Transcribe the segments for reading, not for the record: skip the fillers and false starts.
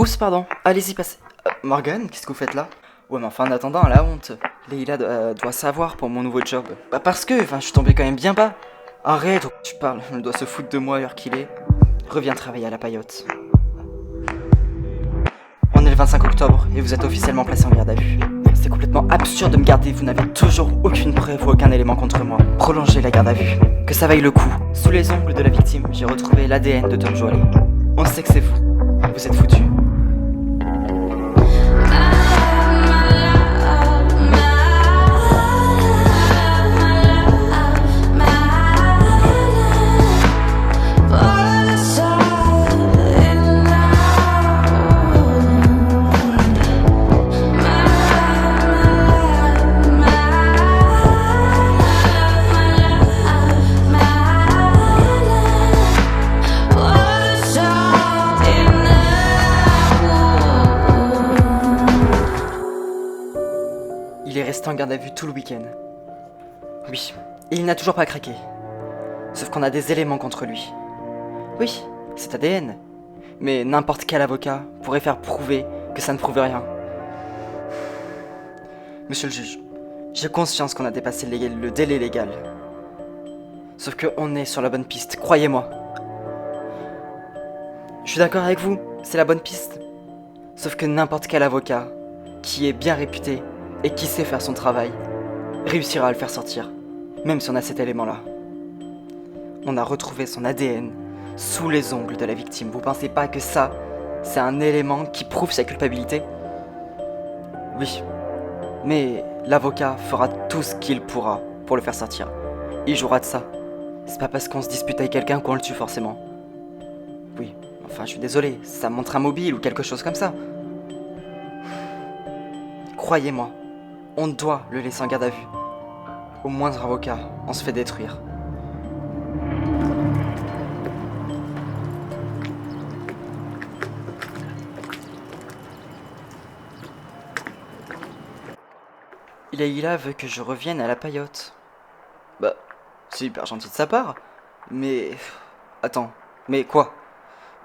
Oups, pardon. Allez-y, passez. Morgane, qu'est-ce que vous faites là? Ouais, mais enfin, en attendant, la honte. Leïla doit savoir pour mon nouveau job. Bah, parce que, je suis tombé quand même bien bas. Arrête, tu parles. Elle doit se foutre de moi à l'heure qu'il est. Reviens travailler à la paillote. On est le 25 octobre et vous êtes officiellement placé en garde à vue. C'est complètement absurde de me garder, vous n'avez toujours aucune preuve ou aucun élément contre moi. Prolongez la garde à vue, que ça vaille le coup. Sous les ongles de la victime, j'ai retrouvé l'ADN de Tom Joalet. On sait que c'est vous. Vous êtes foutus. Il est resté en garde à vue tout le week-end. Oui, et il n'a toujours pas craqué. Sauf qu'on a des éléments contre lui. Oui, c'est ADN. Mais n'importe quel avocat pourrait faire prouver que ça ne prouve rien. Monsieur le juge, j'ai conscience qu'on a dépassé le délai légal. Sauf qu'on est sur la bonne piste, croyez-moi. Je suis d'accord avec vous, c'est la bonne piste. Sauf que n'importe quel avocat qui est bien réputé et qui sait faire son travail réussira à le faire sortir, même si on a cet élément-là. On a retrouvé son ADN sous les ongles de la victime. Vous pensez pas que ça, c'est un élément qui prouve sa culpabilité? Oui, mais l'avocat fera tout ce qu'il pourra pour le faire sortir. Il jouera de ça. C'est pas parce qu'on se dispute avec quelqu'un qu'on le tue forcément. Oui, enfin je suis désolé, ça montre un mobile ou quelque chose comme ça. Croyez-moi, on doit le laisser en garde à vue. Au moindre avocat, on se fait détruire. Leïla veut que je revienne à la paillote. Bah, c'est hyper gentil de sa part. Mais... Attends, mais quoi?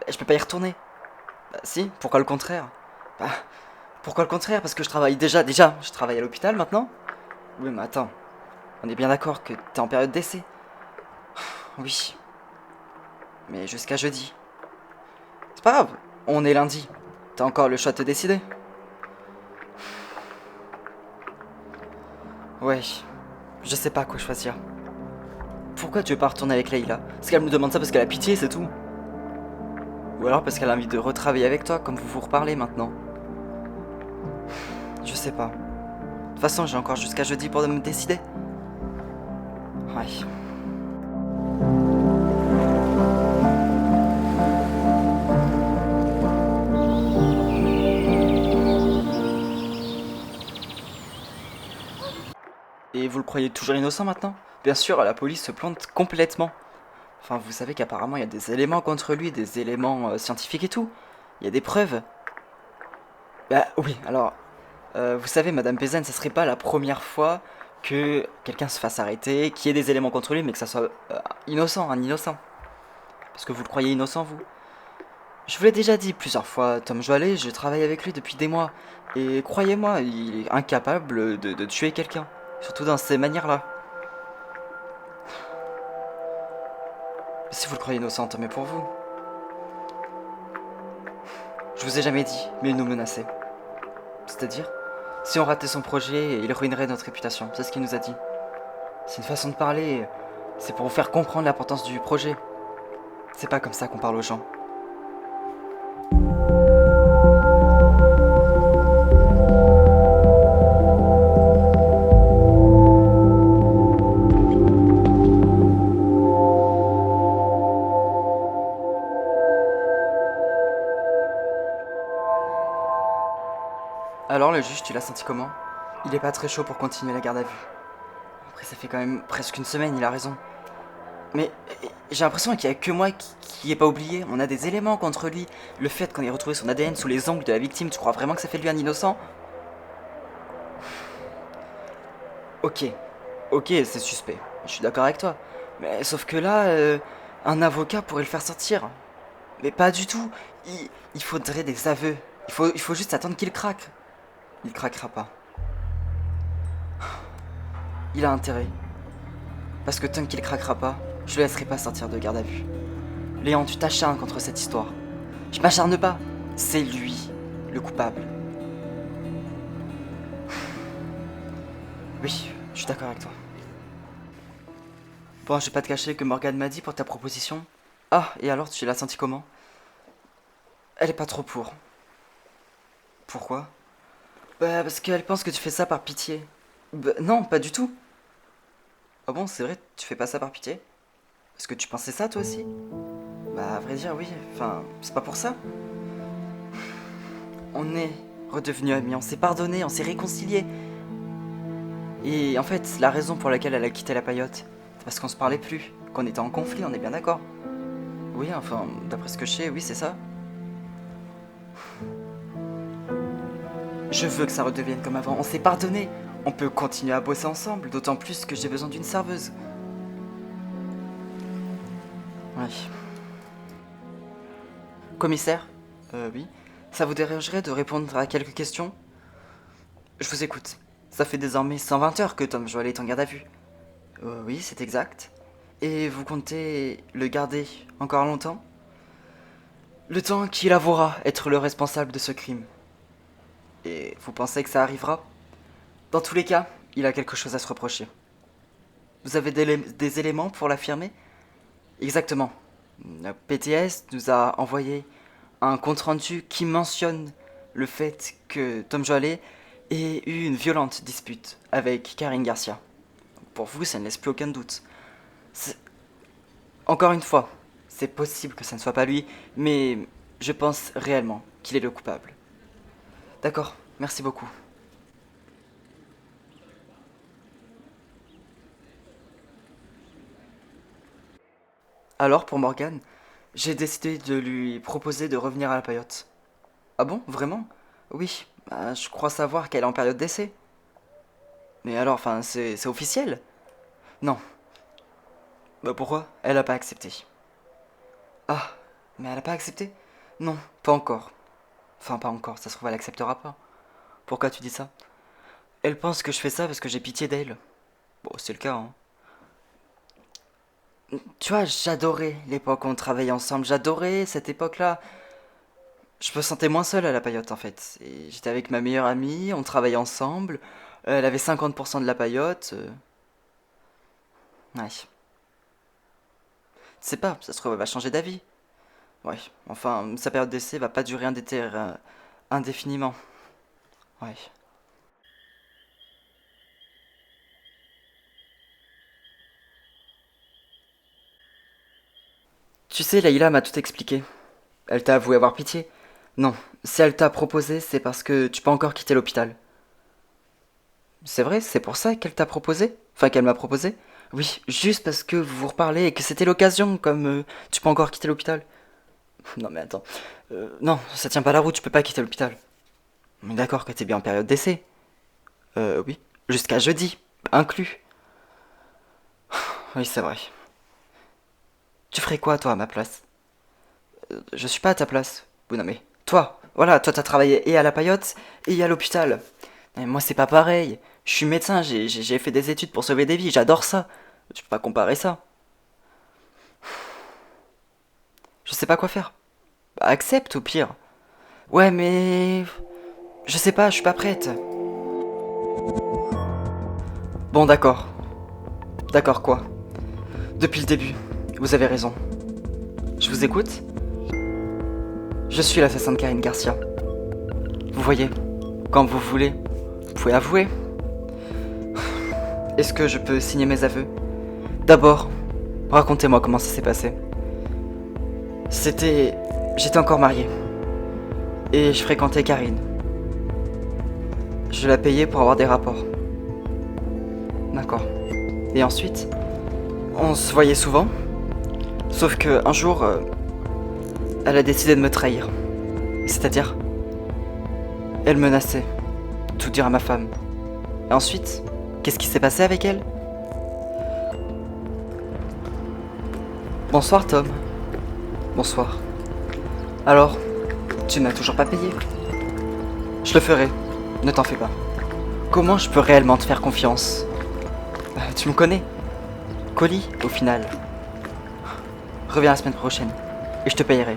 Je peux pas y retourner. Bah si, pourquoi le contraire? Bah, pourquoi le contraire? Parce que je travaille déjà, je travaille à l'hôpital maintenant. Oui, mais attends, on est bien d'accord que t'es en période d'essai. Oui, mais jusqu'à jeudi. C'est pas grave, on est lundi. T'as encore le choix de te décider. Ouais, je sais pas quoi choisir. Pourquoi tu veux pas retourner avec Leïla? Est-ce qu'elle me demande ça parce qu'elle a pitié, c'est tout? Ou alors parce qu'elle a envie de retravailler avec toi, comme vous vous reparlez maintenant? Je sais pas. De toute façon, j'ai encore jusqu'à jeudi pour me décider. Ouais. Et vous le croyez toujours innocent maintenant? Bien sûr, la police se plante complètement. Enfin, vous savez qu'apparemment il y a des éléments contre lui, des éléments scientifiques et tout. Il y a des preuves. Bah oui, alors, vous savez, Madame Pézane, ça serait pas la première fois que quelqu'un se fasse arrêter, qu'il y ait des éléments contre lui, mais que ça soit innocent, un innocent. Parce que vous le croyez innocent, vous? Je vous l'ai déjà dit plusieurs fois, Tom Joalet, je travaille avec lui depuis des mois. Et croyez-moi, il est incapable de tuer quelqu'un. Surtout dans ces manières-là. Si vous le croyez innocent, tant mieux pour vous. Je vous ai jamais dit, mais il nous menaçait. C'est-à-dire, si on ratait son projet, il ruinerait notre réputation. C'est ce qu'il nous a dit. C'est une façon de parler, c'est pour vous faire comprendre l'importance du projet. C'est pas comme ça qu'on parle aux gens. Alors le juge, tu l'as senti comment? Il est pas très chaud pour continuer la garde à vue. Après ça fait quand même presque une semaine, il a raison. Mais j'ai l'impression qu'il y a que moi qui ai pas oublié. On a des éléments contre lui. Le fait qu'on ait retrouvé son ADN sous les ongles de la victime, tu crois vraiment que ça fait de lui un innocent? Ok, c'est suspect. Je suis d'accord avec toi. Mais sauf que là, un avocat pourrait le faire sortir. Mais pas du tout. il faudrait des aveux. Il faut juste attendre qu'il craque. Il craquera pas. Il a intérêt. Parce que tant qu'il craquera pas, je le laisserai pas sortir de garde à vue. Léon, tu t'acharnes contre cette histoire. Je m'acharne pas. C'est lui, le coupable. Oui, je suis d'accord avec toi. Bon, je vais pas te cacher que Morgane m'a dit pour ta proposition. Ah, et alors, tu l'as senti comment? Elle est pas trop pour. Pourquoi? Bah, parce qu'elle pense que tu fais ça par pitié. Bah, non, pas du tout. Ah bon, c'est vrai, tu fais pas ça par pitié? Est-ce que tu pensais ça toi aussi? Bah, à vrai dire, oui. Enfin, c'est pas pour ça. On est redevenus amis, on s'est pardonné, on s'est réconciliés. Et en fait, la raison pour laquelle elle a quitté la paillote, c'est parce qu'on se parlait plus, qu'on était en conflit, on est bien d'accord? Oui, enfin, d'après ce que je sais, oui, c'est ça. Je veux que ça redevienne comme avant, on s'est pardonné. On peut continuer à bosser ensemble, d'autant plus que j'ai besoin d'une serveuse. Oui. Commissaire? Oui. Ça vous dérangerait de répondre à quelques questions? Je vous écoute. Ça fait désormais 120 heures que Tom Joalet est en garde à vue. Oui, c'est exact. Et vous comptez le garder encore longtemps? Le temps qu'il avouera être le responsable de ce crime. Et vous pensez que ça arrivera? Dans tous les cas, il a quelque chose à se reprocher. Vous avez des éléments pour l'affirmer? Exactement. Le PTS nous a envoyé un compte-rendu qui mentionne le fait que Tom Joalet ait eu une violente dispute avec Karine Garcia. Pour vous, ça ne laisse plus aucun doute. Encore une fois, c'est possible que ça ne soit pas lui, mais je pense réellement qu'il est le coupable. D'accord, merci beaucoup. Alors, pour Morgane, j'ai décidé de lui proposer de revenir à la paillote. Ah bon, vraiment? Oui, bah, je crois savoir qu'elle est en période d'essai. Mais alors, enfin, c'est officiel? Non. Bah pourquoi? Elle a pas accepté. Ah, mais elle a pas accepté? Non, pas encore. Enfin, pas encore, ça se trouve, elle acceptera pas. Pourquoi tu dis ça? Elle pense que je fais ça parce que j'ai pitié d'elle. Bon, c'est le cas, hein. Tu vois, j'adorais l'époque où on travaillait ensemble, j'adorais cette époque-là. Je me sentais moins seul à la paillote en fait. Et j'étais avec ma meilleure amie, on travaillait ensemble. Elle avait 50% de la paillote. Ouais. Tu sais pas, ça se trouve, elle va changer d'avis. Ouais, enfin, sa période d'essai va pas durer indéfiniment. Ouais. Tu sais, Leïla m'a tout expliqué. Elle t'a avoué avoir pitié. Non, si elle t'a proposé, c'est parce que tu peux encore quitter l'hôpital. C'est vrai, c'est pour ça qu'elle t'a proposé? Enfin, qu'elle m'a proposé? Oui, juste parce que vous vous reparlez et que c'était l'occasion, comme tu peux encore quitter l'hôpital. Non mais attends. Non, ça tient pas la route, tu peux pas quitter l'hôpital. Mais d'accord que t'es bien en période d'essai. Oui. Jusqu'à jeudi, inclus. Oui, c'est vrai. Tu ferais quoi, toi, à ma place? Je suis pas à ta place. Oui, non mais, toi, voilà, toi t'as travaillé et à la paillote et à l'hôpital. Mais moi, c'est pas pareil. Je suis médecin, j'ai fait des études pour sauver des vies, j'adore ça. Tu peux pas comparer ça. Je sais pas quoi faire. Bah, accepte au pire. Ouais, mais... Je sais pas, je suis pas prête. Bon, d'accord. D'accord, quoi? Depuis le début, vous avez raison. Je vous écoute? Je suis l'assassin de Karine Garcia. Vous voyez, quand vous voulez, vous pouvez avouer. Est-ce que je peux signer mes aveux? D'abord, racontez-moi comment ça s'est passé. C'était... J'étais encore marié. Et je fréquentais Karine. Je la payais pour avoir des rapports. D'accord. Et ensuite, on se voyait souvent. Sauf que un jour, elle a décidé de me trahir. C'est-à-dire, elle menaçait de tout dire à ma femme. Et ensuite, qu'est-ce qui s'est passé avec elle? Bonsoir Tom. Bonsoir. Alors, Tu n'as toujours pas payé. Je le ferai, ne t'en fais pas. Comment je peux réellement te faire confiance? Tu me connais. Colis, au final. Reviens la semaine prochaine, et je te payerai.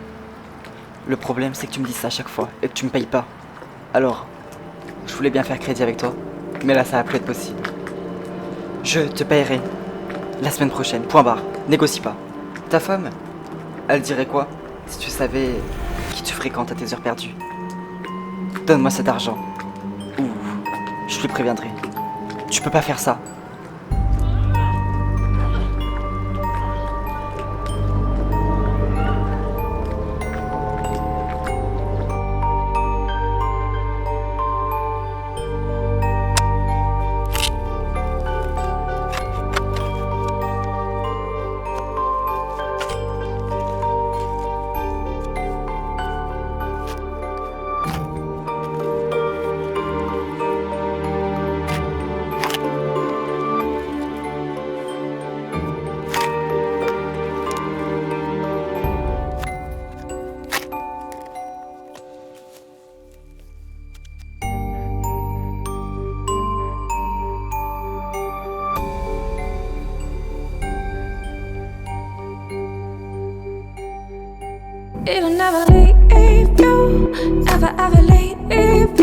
Le problème, c'est que tu me dis ça à chaque fois, et que tu me payes pas. Alors, je voulais bien faire crédit avec toi, mais là ça va plus être possible. Je te payerai la semaine prochaine, point barre, négocie pas. Ta femme, elle dirait quoi si tu savais qui tu fréquentes à tes heures perdues? Donne-moi cet argent, ou je lui préviendrai. Tu peux pas faire ça. It'll never leave you, ever, ever leave you.